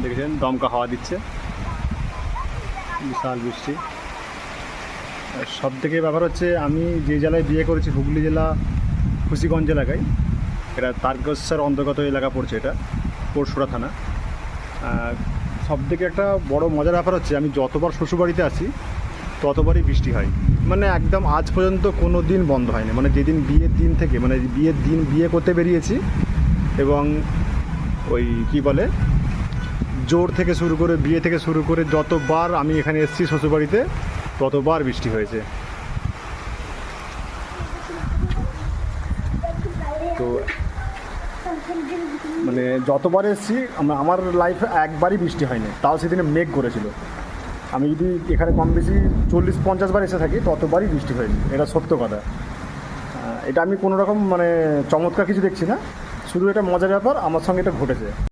দেখেছেন দমকা হাওয়া দিচ্ছে, বিশাল বৃষ্টি। সব থেকে ব্যাপার হচ্ছে আমি যে জেলায় বিয়ে করেছি হুগলি জেলা খুশিগঞ্জ এলাকায়, এটা তারকেশ্বর অন্তর্গত এলাকা পড়ছে, এটা পরশুরা থানা। সব থেকে একটা বড় মজার ব্যাপার হচ্ছে আমি যতবার শ্বশুরবাড়িতে আসি ততবারই বৃষ্টি হয়, মানে একদম আজ পর্যন্ত কোনো দিন বন্ধ হয়নি। মানে যেদিন বিয়ের দিন থেকে, মানে বিয়ের দিন বিয়ে করতে বেরিয়েছি এবং ওই কি বলে জোর থেকে শুরু করে বিয়ে থেকে শুরু করে যতবার আমি এখানে এসেছি শ্বশুরবাড়িতে ততবার বৃষ্টি হয়েছে। তো মানে যতবার এসেছি আমার লাইফে একবারই বৃষ্টি হয়নি, তাও সেদিনে মেঘ করেছিল। আমি যদি এখানে কম বেশি 40-50 বার এসে থাকি ততবারই বৃষ্টি হয়নি, এটা সত্য কথা। এটা আমি কোনো রকম মানে চমৎকার কিছু দেখছি না, শুধু এটা মজার ব্যাপার, আমার সঙ্গে এটা ঘটেছে।